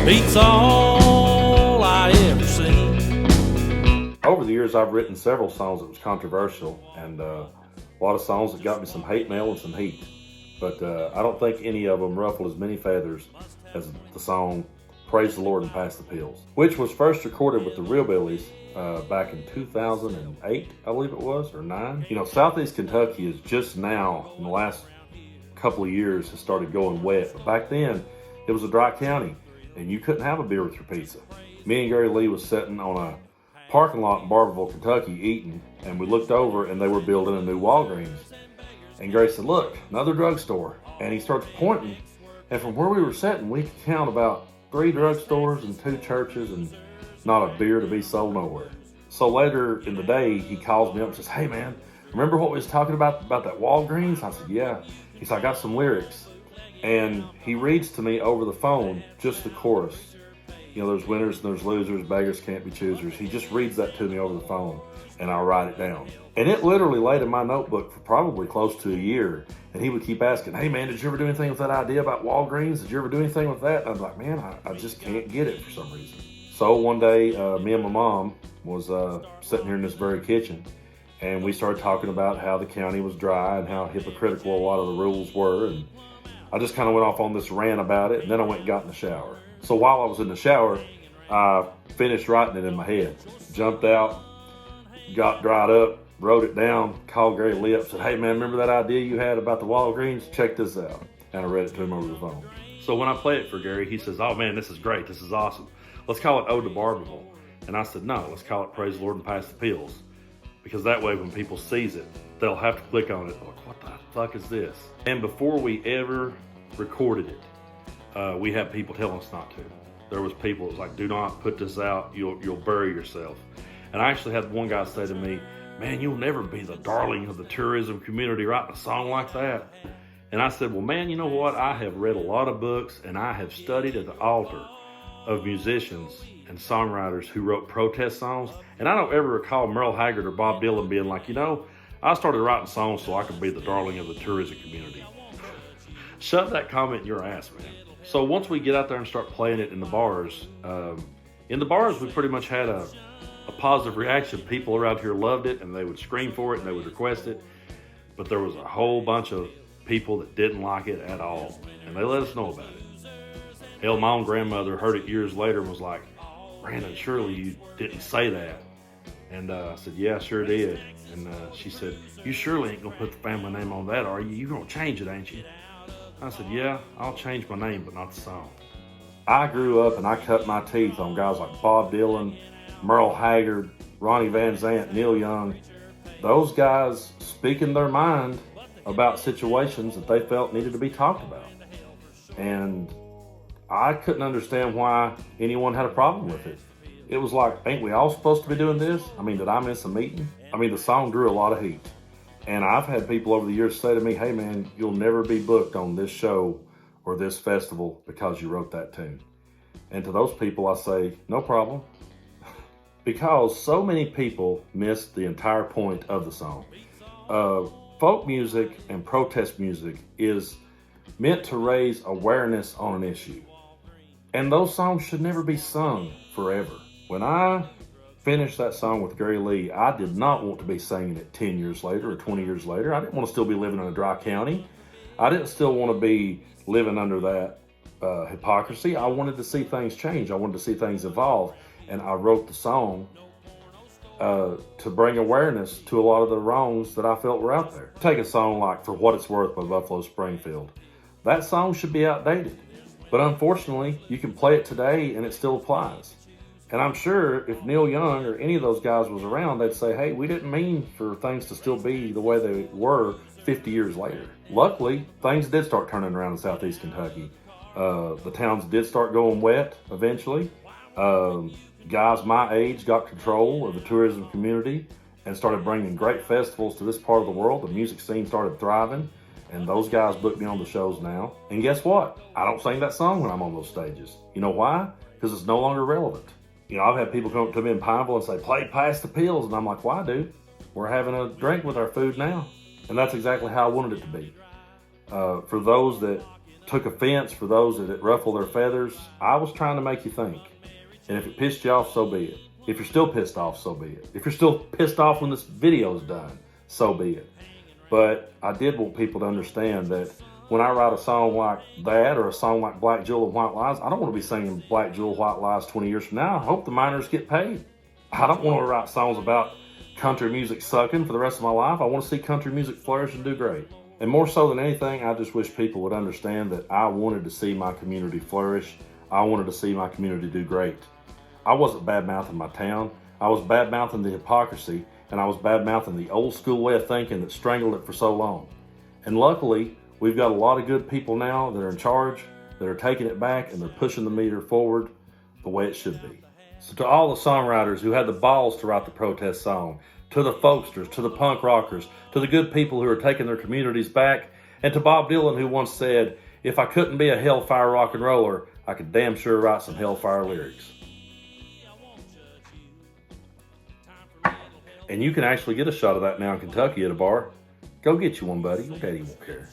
beats all I ever seen. Over the years, I've written several songs that was controversial, and a lot of songs that got me some hate mail and some heat. But I don't think any of them ruffled as many feathers as the song Praise the Lord and Pass the Pills, which was first recorded with the Realbillys back in 2008, I believe it was, or 9. You know, Southeast Kentucky is just now, in the last couple of years, has started going wet. But back then, it was a dry county, and you couldn't have a beer with your pizza. Me and Gary Lee was sitting on a parking lot in Barberville, Kentucky, eating, and we looked over, and they were building a new Walgreens. And Gary said, "Look, another drugstore." And he starts pointing, and from where we were sitting, we could count about 3 drugstores and 2 churches and not a beer to be sold nowhere. So later in the day, he calls me up and says, "Hey man, remember what we was talking about that Walgreens?" I said, "Yeah." He said, "I got some lyrics." And he reads to me over the phone just the chorus. You know, there's winners and there's losers, beggars can't be choosers. He just reads that to me over the phone, and I write it down. And it literally laid in my notebook for probably close to a year. And he would keep asking, "Hey man, did you ever do anything with that idea about Walgreens? Did you ever do anything with that?" And I was like, "Man, I just can't get it for some reason." So one day, me and my mom was sitting here in this very kitchen, and we started talking about how the county was dry and how hypocritical a lot of the rules were. And I just kind of went off on this rant about it, and then I went and got in the shower. So while I was in the shower, I finished writing it in my head. Jumped out, got dried up, wrote it down, called Gary Lee up, said, "Hey man, remember that idea you had about the Walgreens? Check this out." And I read it to him over the phone. So when I play it for Gary, he says, "Oh man, this is great, this is awesome. Let's call it Ode to Barberville." And I said, "No, let's call it Praise the Lord and Pass the Pills." Because that way when people sees it, they'll have to click on it, like, what the fuck is this? And before we ever recorded it, we had people telling us not to. There was people that was like, "Do not put this out, you'll bury yourself." And I actually had one guy say to me, "Man, you'll never be the darling of the tourism community writing a song like that." And I said, "Well, man, you know what? I have read a lot of books, and I have studied at the altar of musicians and songwriters who wrote protest songs. And I don't ever recall Merle Haggard or Bob Dylan being like, I started writing songs so I could be the darling of the tourism community." Shove that comment in your ass, man. So once we get out there and start playing it in the bars, we pretty much had a positive reaction. People around here loved it, and they would scream for it and they would request it. But there was a whole bunch of people that didn't like it at all, and they let us know about it. Hell, my own grandmother heard it years later and was like, "Brandon, surely you didn't say that." And I said, "Yeah, I sure did." And she said, "You surely ain't gonna put the family name on that, are you? You're gonna change it, ain't you?" I said, "Yeah, I'll change my name, but not the song." I grew up and I cut my teeth on guys like Bob Dylan, Merle Haggard, Ronnie Van Zant, Neil Young. Those guys speaking their mind about situations that they felt needed to be talked about. And I couldn't understand why anyone had a problem with it. It was like, ain't we all supposed to be doing this? I mean, did I miss a meeting? I mean, the song drew a lot of heat. And I've had people over the years say to me, "Hey man, you'll never be booked on this show or this festival because you wrote that tune." And to those people I say, no problem. Because so many people missed the entire point of the song. Folk music and protest music is meant to raise awareness on an issue. And those songs should never be sung forever. When I finished that song with Gary Lee, I did not want to be singing it 10 years later or 20 years later. I didn't want to still be living in a dry county. I didn't still want to be living under that hypocrisy. I wanted to see things change. I wanted to see things evolve. And I wrote the song to bring awareness to a lot of the wrongs that I felt were out there. Take a song like For What It's Worth by Buffalo Springfield. That song should be outdated. But unfortunately, you can play it today and it still applies. And I'm sure if Neil Young or any of those guys was around, they'd say, "Hey, we didn't mean for things to still be the way they were 50 years later." Luckily, things did start turning around in Southeast Kentucky. The towns did start going wet eventually. Guys my age got control of the tourism community and started bringing great festivals to this part of the world. The music scene started thriving, and those guys book me on the shows now. And guess what? I don't sing that song when I'm on those stages. You know why? Because it's no longer relevant. You know, I've had people come up to me in Pineville and say, "Play Pass the Pills." And I'm like, "Why, dude? We're having a drink with our food now." And that's exactly how I wanted it to be. For those that took offense for those that it ruffled their feathers, I was trying to make you think. And if it pissed you off, so be it. If you're still pissed off, so be it. If you're still pissed off when this video is done, so be it. But I did want people to understand that when I write a song like that, or a song like Black Jewel and White Lies, I don't want to be singing Black Jewel, White Lies 20 years from now. I hope the miners get paid. I don't want to write songs about country music sucking for the rest of my life. I want to see country music flourish and do great. And more so than anything, I just wish people would understand that I wanted to see my community flourish. I wanted to see my community do great. I wasn't bad-mouthing my town. I was bad-mouthing the hypocrisy, and I was bad-mouthing the old school way of thinking that strangled it for so long. And luckily, we've got a lot of good people now that are in charge, that are taking it back, and they're pushing the meter forward the way it should be. So to all the songwriters who had the balls to write the protest song, to the folksters, to the punk rockers, to the good people who are taking their communities back, and to Bob Dylan, who once said, "If I couldn't be a hellfire rock and roller, I could damn sure write some hellfire lyrics." And you can actually get a shot of that now in Kentucky at a bar. Go get you one, buddy. Your daddy won't care.